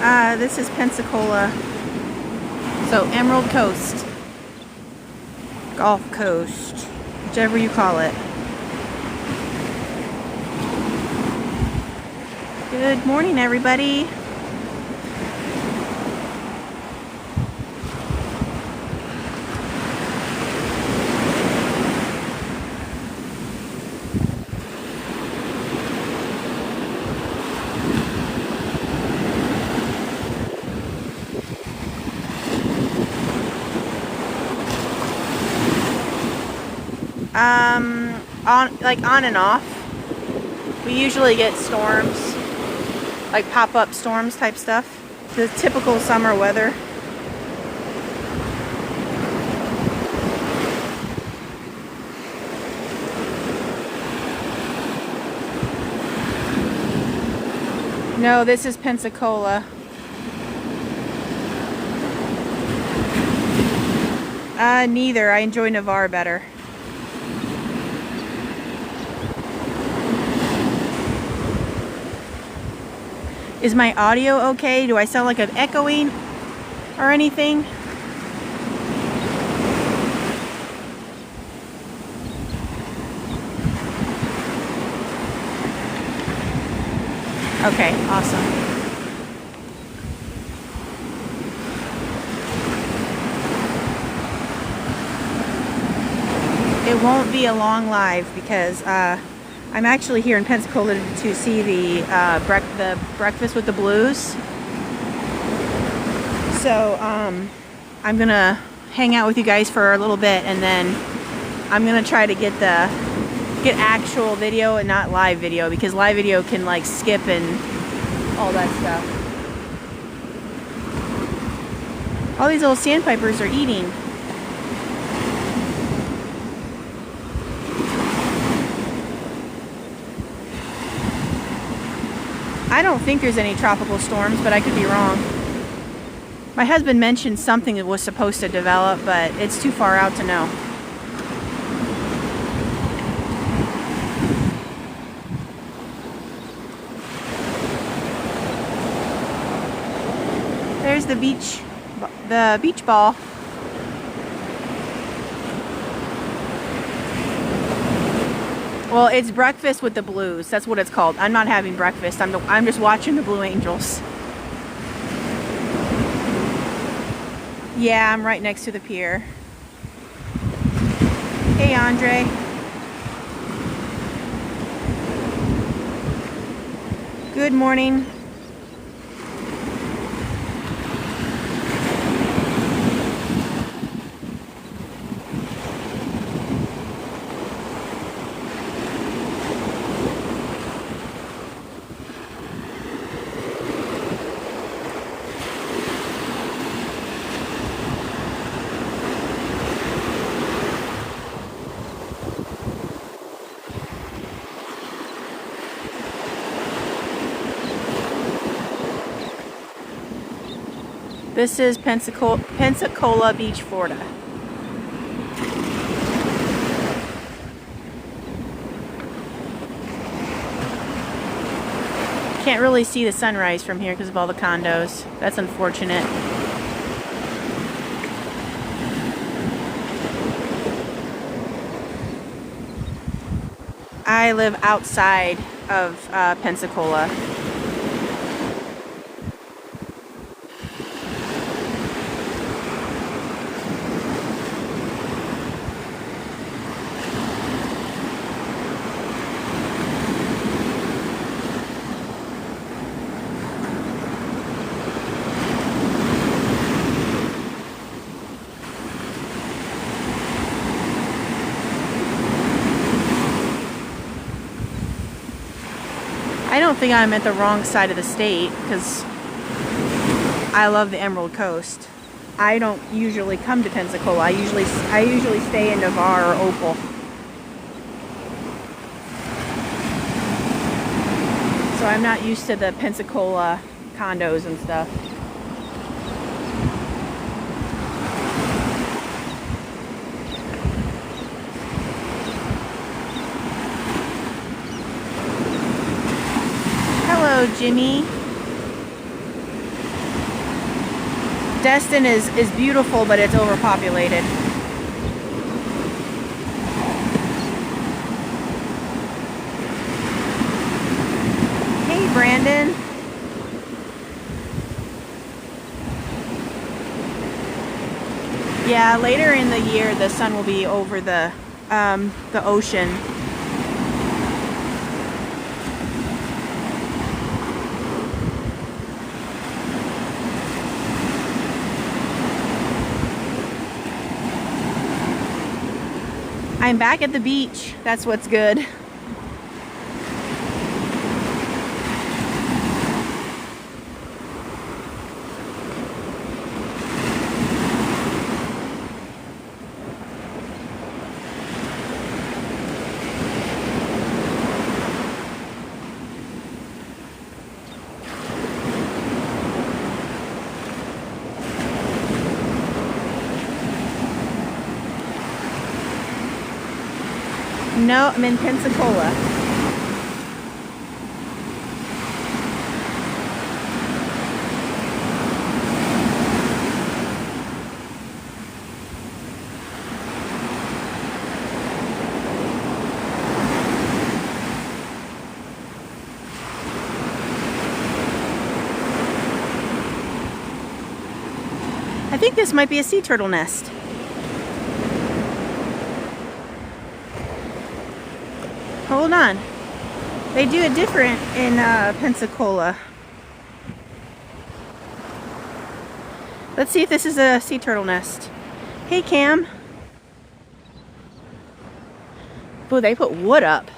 This is Pensacola. So Emerald Coast, Gulf Coast, whichever you call it. Good morning, everybody. On and off. We usually get storms, like pop-up storms type stuff. The typical summer weather. No, this is Pensacola. Neither. I enjoy Navarre better. Is my audio okay? Do I sound like I'm echoing or anything? Okay, awesome. It won't be a long live because I'm actually here in Pensacola to see the Breakfast with the Blues. So I'm gonna hang out with you guys for a little bit, and then I'm gonna try to get actual video and not live video, because live video can like skip and all that stuff. All these little sandpipers are eating. I don't think there's any tropical storms, but I could be wrong. My husband mentioned something that was supposed to develop, but it's too far out to know. There's the beach ball. Well, it's Breakfast with the Blues. That's what it's called. I'm not having breakfast. I'm just watching the Blue Angels. Yeah, I'm right next to the pier. Hey, Andre. Good morning. This is Pensacola Beach, Florida. Can't really see the sunrise from here because of all the condos. That's unfortunate. I live outside of Pensacola. I don't think I'm at the wrong side of the state, because I love the Emerald Coast. I don't usually come to Pensacola. I usually stay in Navarre or Opal. So I'm not used to the Pensacola condos and stuff. Hello, Jimmy. Destin is beautiful, but it's overpopulated. Hey, Brandon. Yeah, later in the year, the sun will be over the ocean. I'm back at the beach. That's what's good. No, I'm in Pensacola. I think this might be a sea turtle nest. Hold on. They do it different in Pensacola. Let's see if this is a sea turtle nest. Hey, Cam. Oh, they put wood up.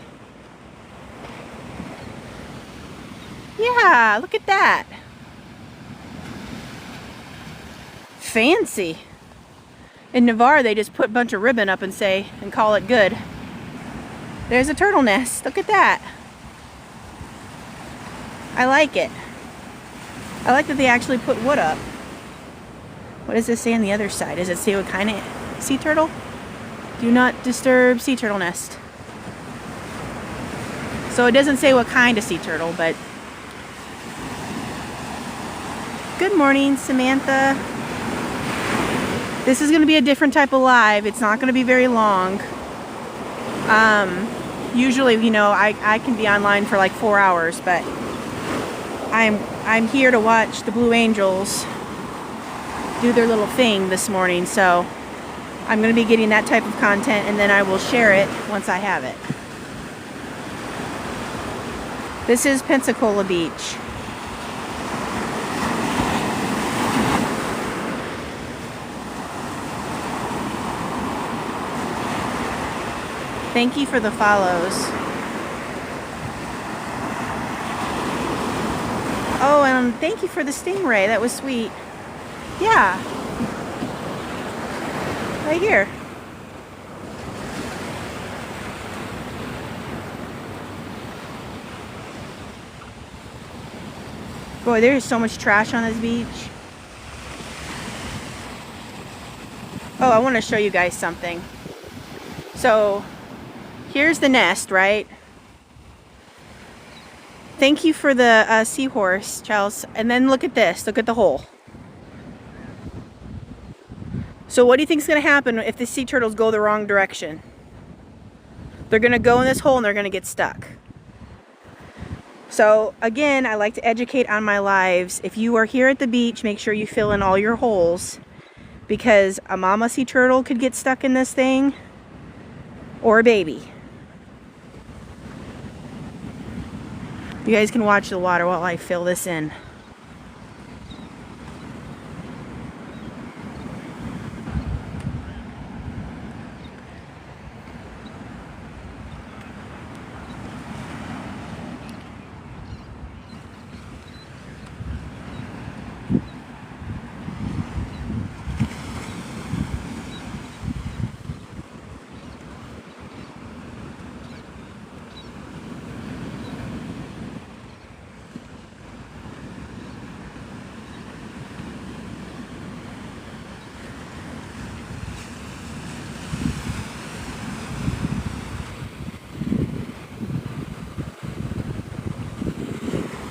Yeah, look at that. Fancy. In Navarre, they just put a bunch of ribbon up and call it good. There's a turtle nest. Look at that. I like it. I like that they actually put wood up. What does this say on the other side? Does it say what kind of sea turtle? Do not disturb sea turtle nest. So it doesn't say what kind of sea turtle, but... Good morning, Samantha. This is going to be a different type of live. It's not going to be very long. Usually, you know, I can be online for like 4 hours, but I'm here to watch the Blue Angels do their little thing this morning, so I'm going to be getting that type of content, and then I will share it once I have it. This is Pensacola Beach. Thank you for the follows. Oh, and thank you for the stingray. That was sweet. Yeah. Right here. Boy, there's so much trash on this beach. Oh, I want to show you guys something. So, here's the nest, right? Thank you for the seahorse, Charles. And then look at this. Look at the hole. So what do you think is going to happen if the sea turtles go the wrong direction? They're going to go in this hole and they're going to get stuck. So again, I like to educate on my lives. If you are here at the beach, make sure you fill in all your holes, because a mama sea turtle could get stuck in this thing, or a baby. You guys can watch the water while I fill this in.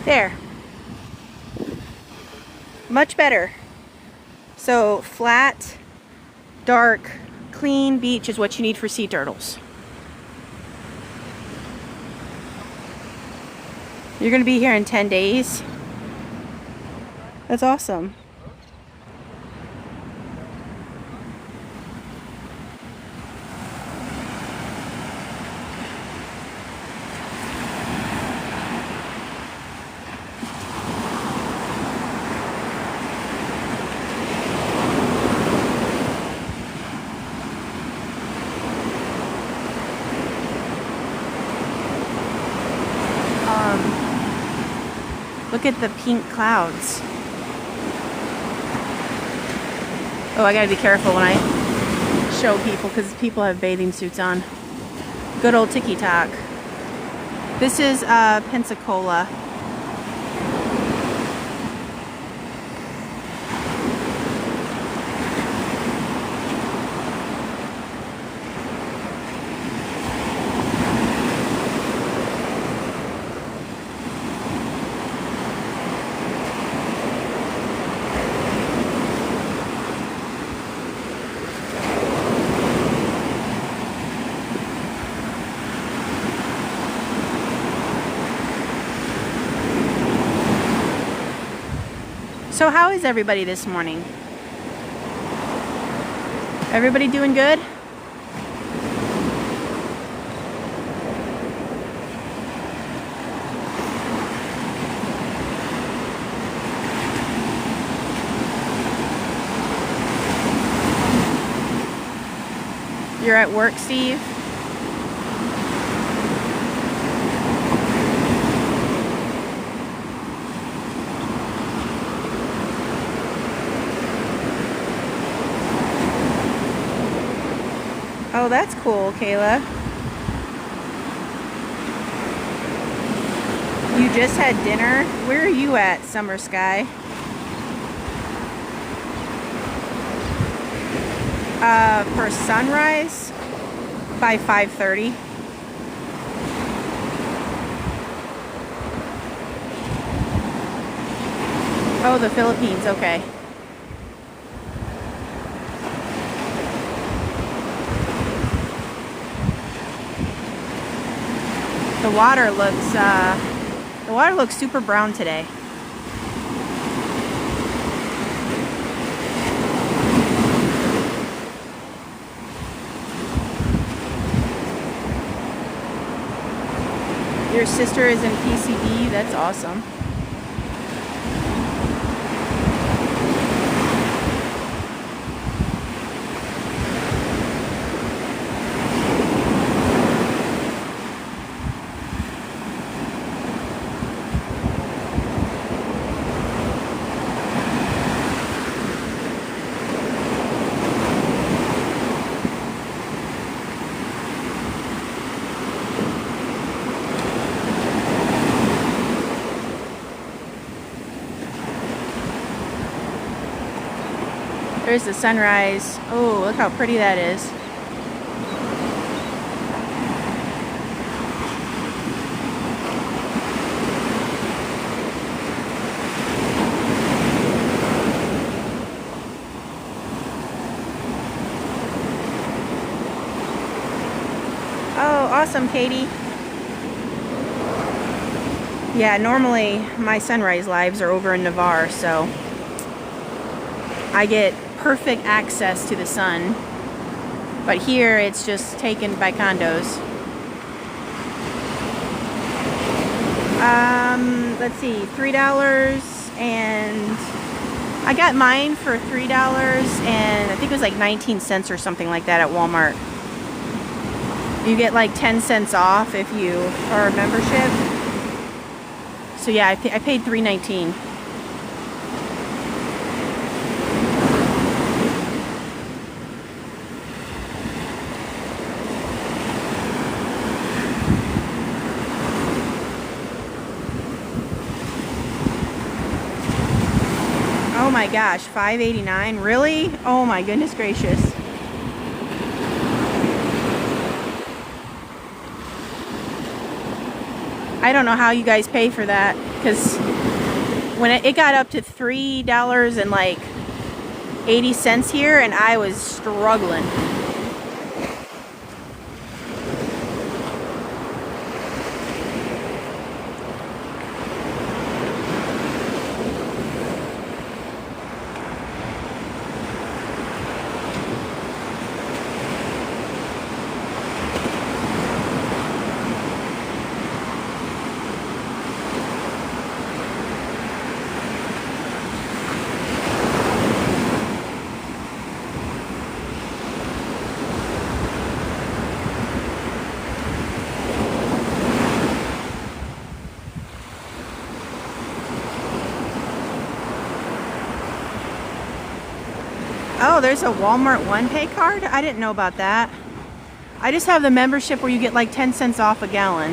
There. Much better. So flat, dark, clean beach is what you need for sea turtles. You're gonna be here in 10 days. That's awesome. Look at the pink clouds. Oh, I gotta be careful when I show people because people have bathing suits on. Good old tiki-talk. This is Pensacola. So how is everybody this morning? Everybody doing good? You're at work, Steve? Oh, that's cool, Kayla. You just had dinner? Where are you at, Summer Sky? For sunrise by 5:30. Oh, the Philippines, okay. The water looks super brown today. Your sister is in PCB, that's awesome. There's the sunrise. Oh, look how pretty that is. Oh, awesome, Katie. Yeah, normally my sunrise lives are over in Navarre, so I get perfect access to the sun, but here it's just taken by condos. Let's see, $3, and I got mine for $3, and I think it was like 19 cents or something like that at Walmart. You get like 10 cents off if you are a membership. So yeah, I paid $3.19. Oh my gosh, $5.89? Really? Oh my goodness gracious. I don't know how you guys pay for that, because when it got up to $3 and like 80 cents here, and I was struggling. Oh, there's a Walmart One Pay card? I didn't know about that. I just have the membership where you get like 10 cents off a gallon.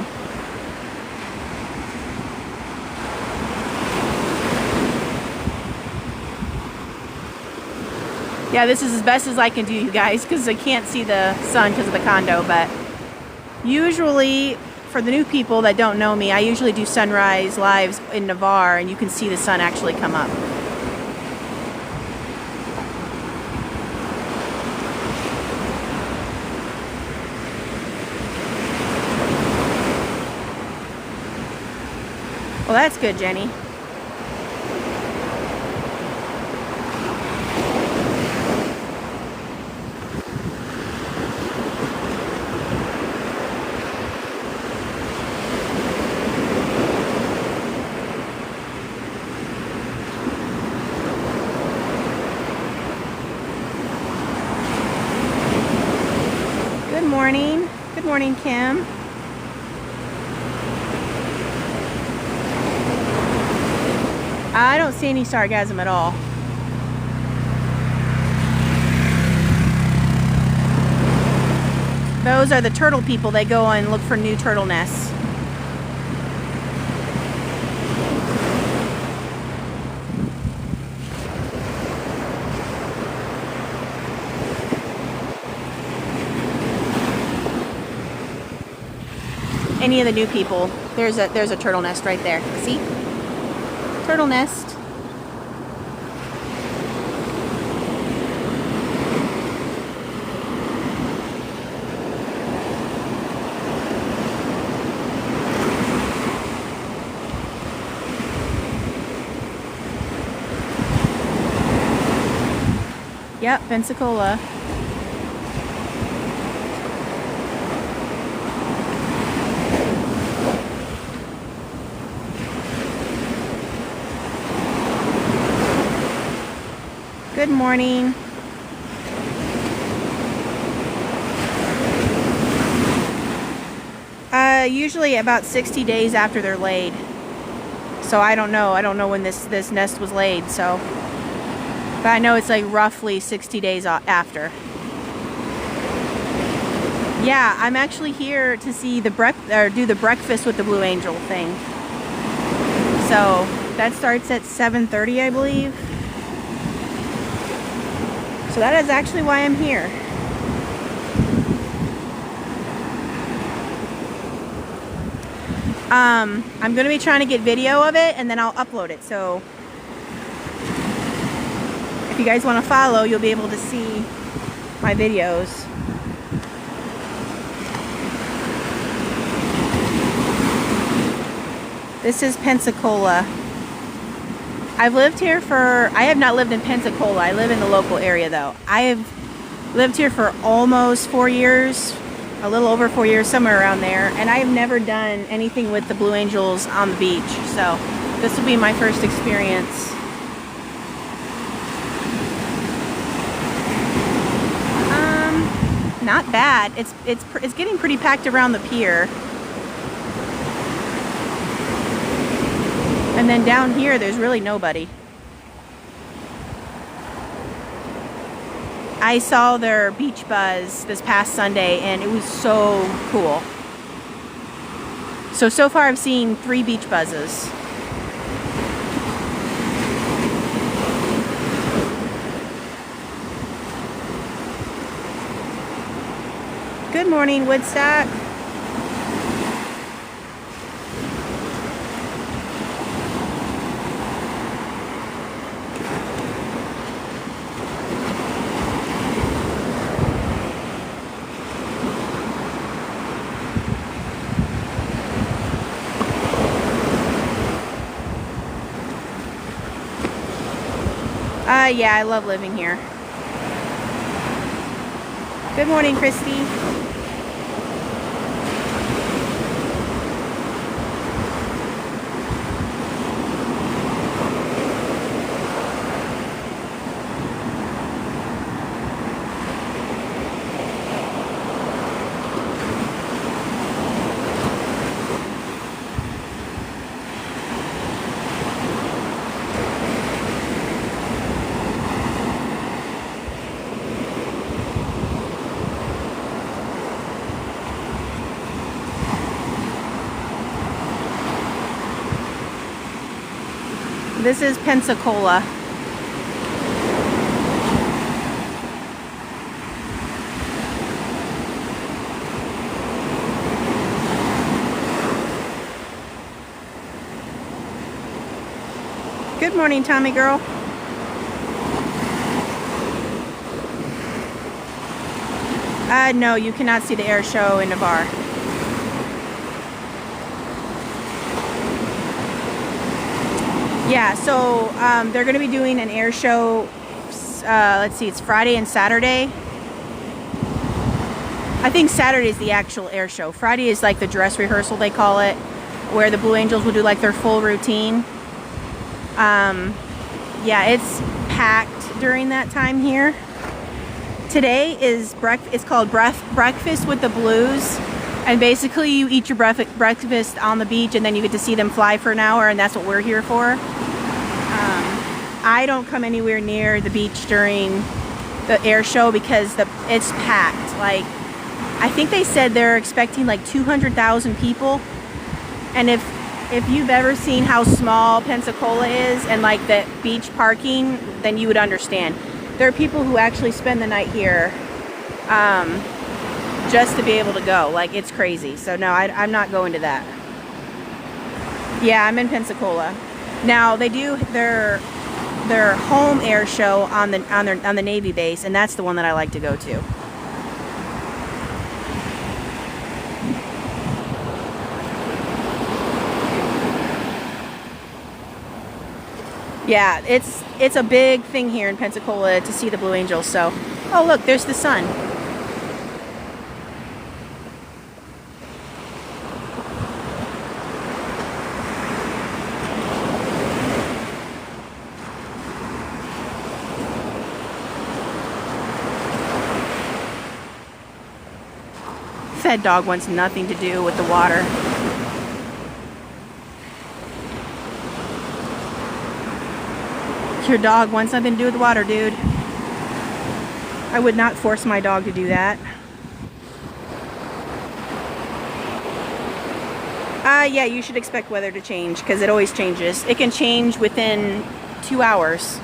Yeah, this is as best as I can do, you guys, because I can't see the sun because of the condo, but usually, for the new people that don't know me, I usually do sunrise lives in Navarre, and you can see the sun actually come up. Well, that's good, Jenny. Good morning. Good morning, Kim. I don't see any sarcasm at all. Those are the turtle people. They go and look for new turtle nests. Any of the new people. There's a turtle nest right there. See? Turtle nest. Yep, Pensacola. Good morning. Usually about 60 days after they're laid. So I don't know. I don't know when this nest was laid, so. But I know it's like roughly 60 days after. Yeah, I'm actually here to see the do the breakfast with the Blue Angel thing. So that starts at 7:30, I believe. So that is actually why I'm here. I'm going to be trying to get video of it, and then I'll upload it. So if you guys want to follow, you'll be able to see my videos. This is Pensacola. I've lived here I have not lived in Pensacola. I live in the local area though. I have lived here for almost 4 years, a little over 4 years, somewhere around there. And I have never done anything with the Blue Angels on the beach. So this will be my first experience. Not bad. It's getting pretty packed around the pier. And then down here, there's really nobody. I saw their beach buzz this past Sunday, and it was so cool. So far I've seen 3 beach buzzes. Good morning, Woodstock. Yeah, I love living here. Good morning, Christy. This is Pensacola. Good morning, Tommy girl. No, you cannot see the air show in Navarre. Yeah, so they're going to be doing an air show. Let's see, it's Friday and Saturday. I think Saturday is the actual air show. Friday is like the dress rehearsal, they call it, where the Blue Angels will do like their full routine. Yeah, it's packed during that time here. Today is it's called Breakfast with the Blues. And basically you eat your breakfast on the beach and then you get to see them fly for an hour, and that's what we're here for. I don't come anywhere near the beach during the air show because it's packed. Like, I think they said they're expecting like 200,000 people. And if you've ever seen how small Pensacola is and like the beach parking, then you would understand. There are people who actually spend the night here just to be able to go. Like, it's crazy. So no, I'm not going to that. Yeah, I'm in Pensacola. Now they do their home air show on the Navy base, and that's the one that I like to go to. Yeah, it's a big thing here in Pensacola to see the Blue Angels. So, oh look, there's the sun. That dog wants nothing to do with the water. Your dog wants nothing to do with the water, dude. I would not force my dog to do that. Yeah, you should expect weather to change because it always changes. It can change within 2 hours.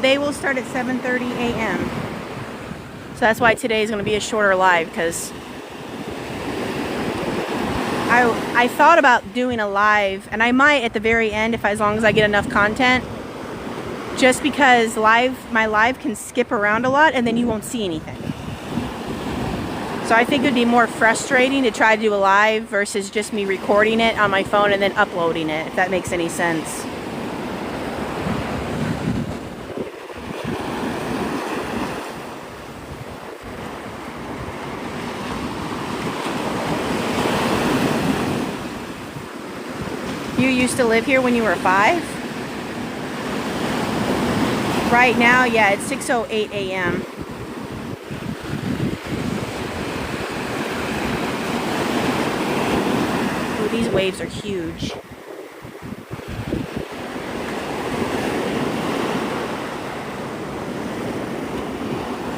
They will start at 7:30 a.m. So that's why today is going to be a shorter live, because I thought about doing a live, and I might at the very end as long as I get enough content, just because my live can skip around a lot and then you won't see anything. So I think it would be more frustrating to try to do a live versus just me recording it on my phone and then uploading it, if that makes any sense. You used to live here when you were 5? Right now, yeah, it's 6:08 a.m. Ooh, these waves are huge.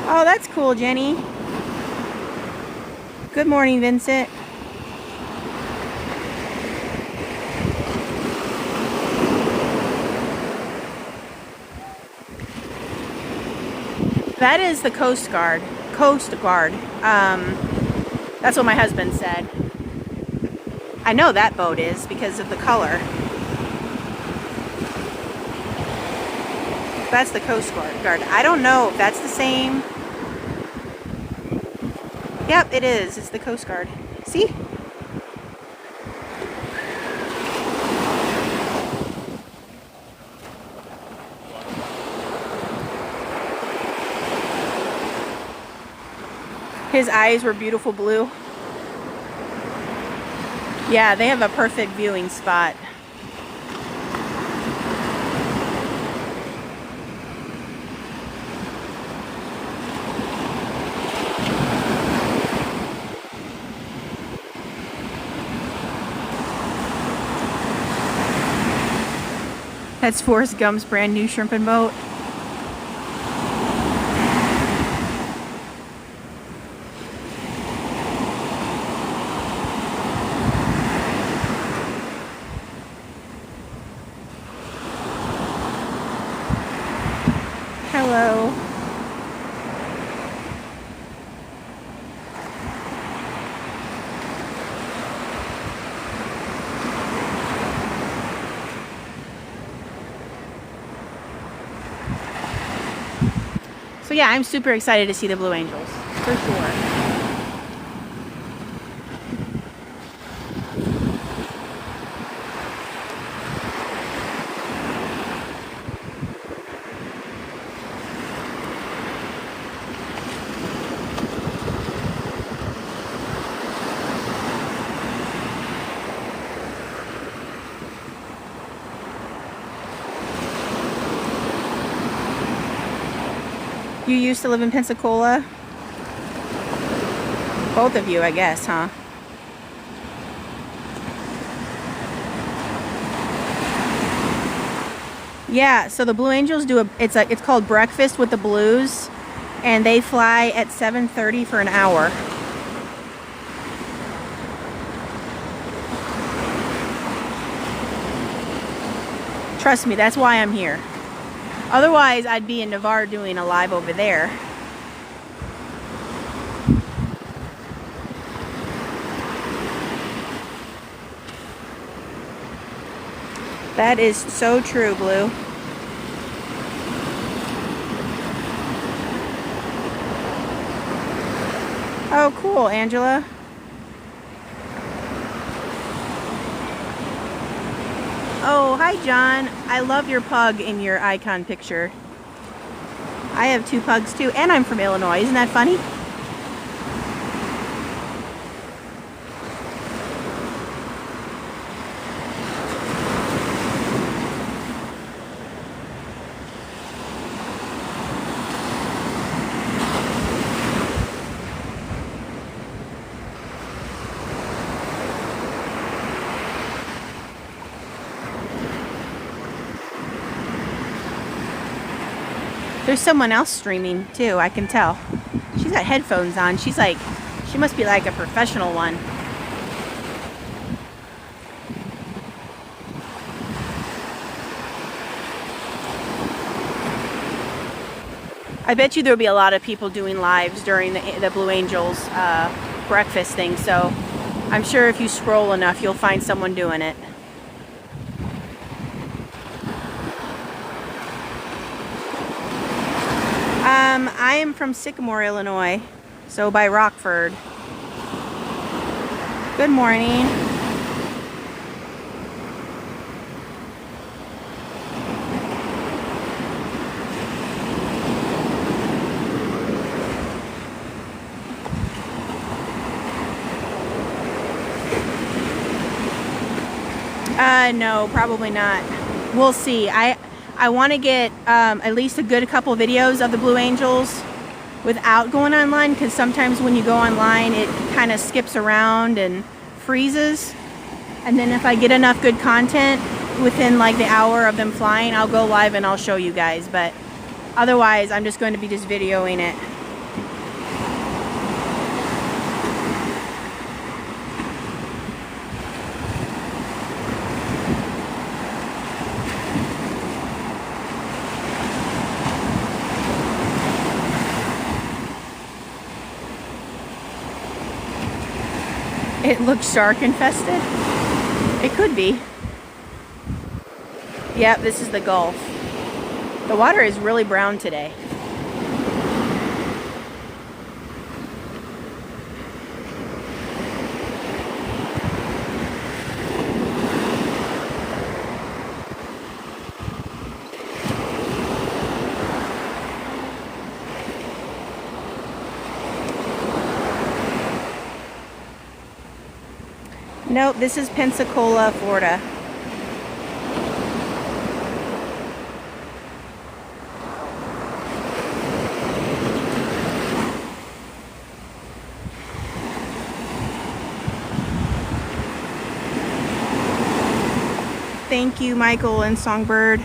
Oh, that's cool, Jenny. Good morning, Vincent. That is the Coast Guard. That's what my husband said. I know that boat is because of the color. That's the Coast Guard. I don't know if that's the same. Yep, it is. It's the Coast Guard. See? His eyes were beautiful blue. Yeah, they have a perfect viewing spot. That's Forrest Gump's brand new shrimping boat. Hello. So yeah, I'm super excited to see the Blue Angels, for sure. You used to live in Pensacola? Both of you, I guess, huh? Yeah, so the Blue Angels do it's called Breakfast with the Blues, and they fly at 7:30 for an hour. Trust me, that's why I'm here. Otherwise, I'd be in Navarre doing a live over there. That is so true, Blue. Oh, cool, Angela. Oh, hi, John. I love your pug in your icon picture. I have 2 pugs, too, and I'm from Illinois. Isn't that funny? There's someone else streaming too, I can tell. She's got headphones on. She must be like a professional one. I bet you there'll be a lot of people doing lives during the Blue Angels breakfast thing, so I'm sure if you scroll enough, you'll find someone doing it. I am from Sycamore, Illinois, so by Rockford. Good morning. No, probably not. We'll see. I want to get at least a good couple videos of the Blue Angels without going online, because sometimes when you go online it kind of skips around and freezes, and then if I get enough good content within like the hour of them flying, I'll go live and I'll show you guys, but otherwise I'm just going to be just videoing it. It looks shark infested. It could be. Yep, this is the Gulf. The water is really brown today. Nope, this is Pensacola, Florida. Thank you, Michael and Songbird.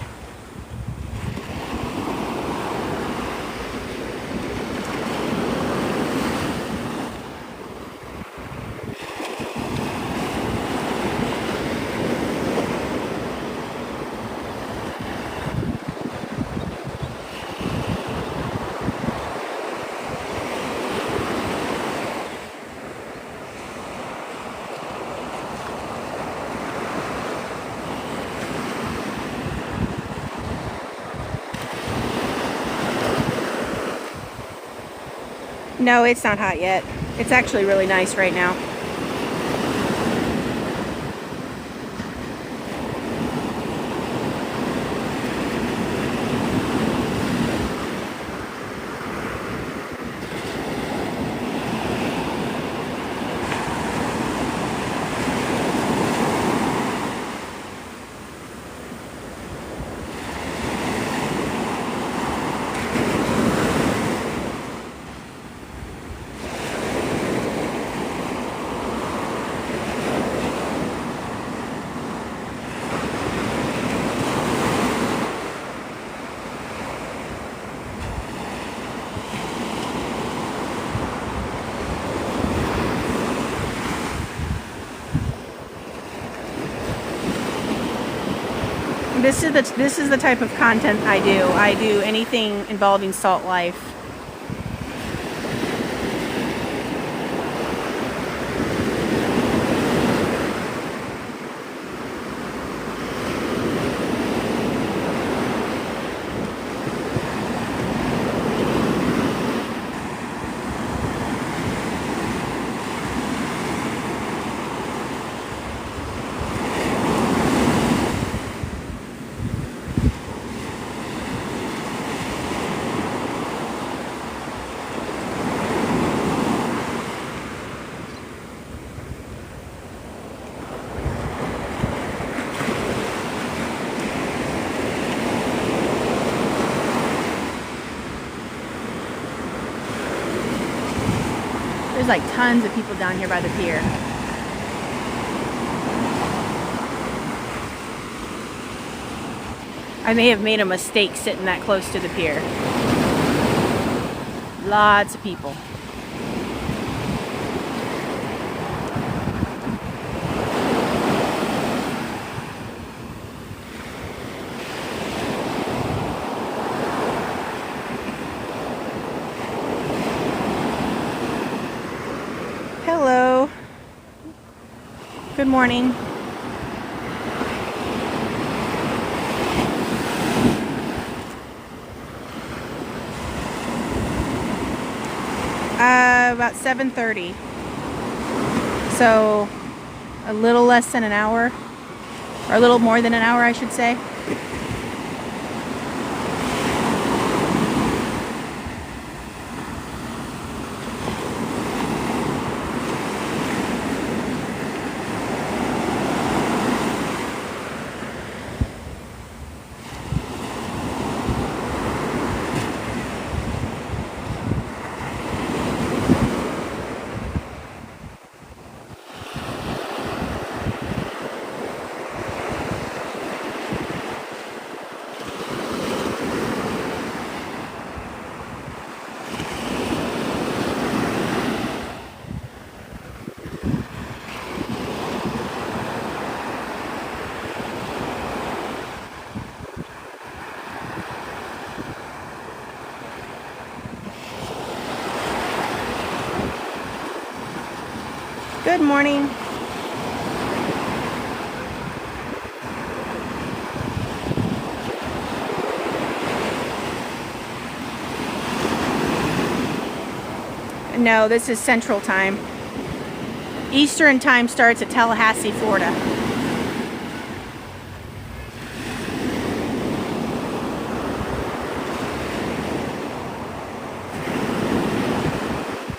No, it's not hot yet. It's actually really nice right now. This is the type of content I do. I do anything involving salt life. There's like tons of people down here by the pier. I may have made a mistake sitting that close to the pier. Lots of people. Hello. Good morning. About 7:30. So a little less than an hour, or a little more than an hour, I should say. Good morning. No, this is Central Time. Eastern Time starts at Tallahassee, Florida.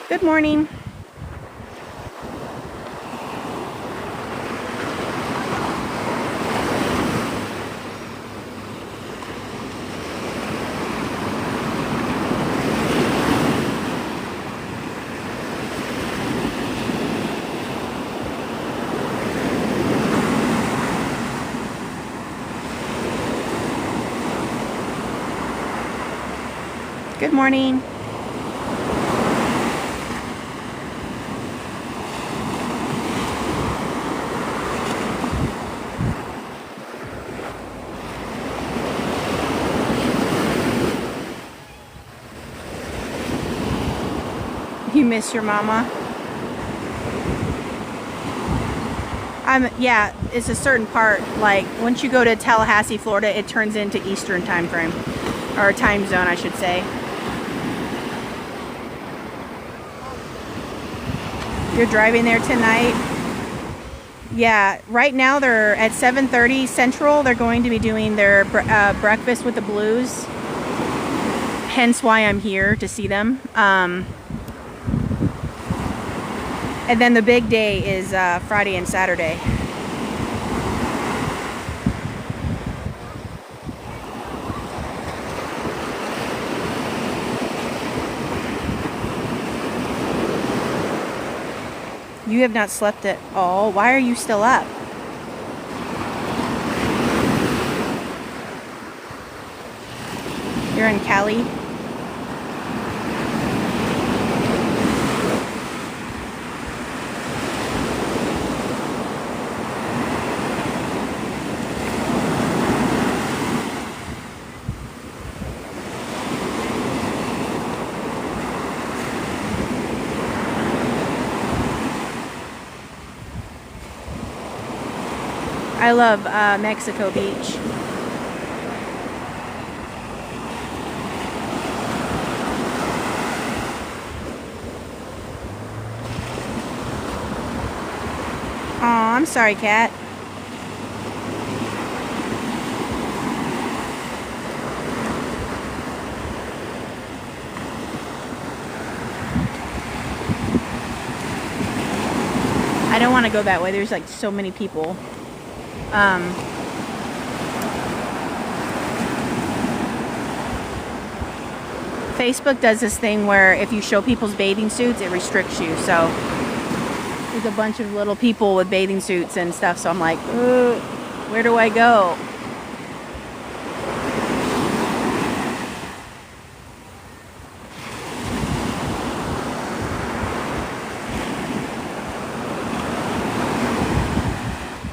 Good morning. Good morning. You miss your mama? Yeah, it's a certain part. Like, once you go to Tallahassee, Florida, it turns into Eastern time frame. Or time zone, I should say. You're driving there tonight? Yeah, right now they're at 7:30 Central. They're going to be doing their breakfast with the Blues. Hence why I'm here to see them. And then the big day is Friday and Saturday. You have not slept at all. Why are you still up? You're in Cali? I love Mexico Beach. Aw, I'm sorry, Kat. I don't want to go that way. There's like so many people. Facebook does this thing where if you show people's bathing suits, it restricts you. So there's a bunch of little people with bathing suits and stuff. So I'm like, where do I go?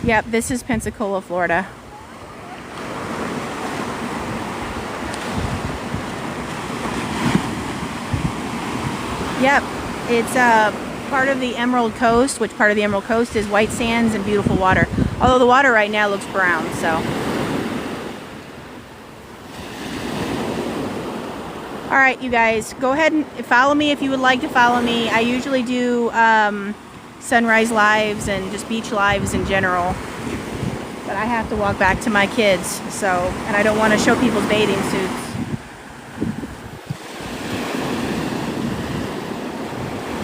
Yep, this is Pensacola, Florida. Yep, it's part of the Emerald Coast, which part of the Emerald Coast is white sands and beautiful water. Although the water right now looks brown, so. All right, you guys, go ahead and follow me if you would like to follow me. I usually do sunrise lives and just beach lives in general. But I have to walk back to my kids, so, and I don't want to show people's bathing suits.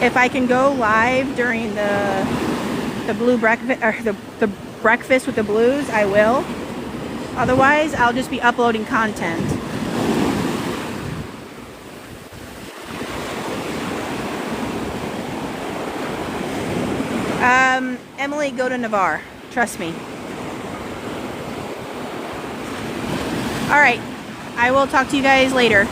If I can go live during the blue breakfast or the breakfast with the Blues, I will. Otherwise, I'll just be uploading content. Emily, go to Navarre. Trust me. All right. I will talk to you guys later.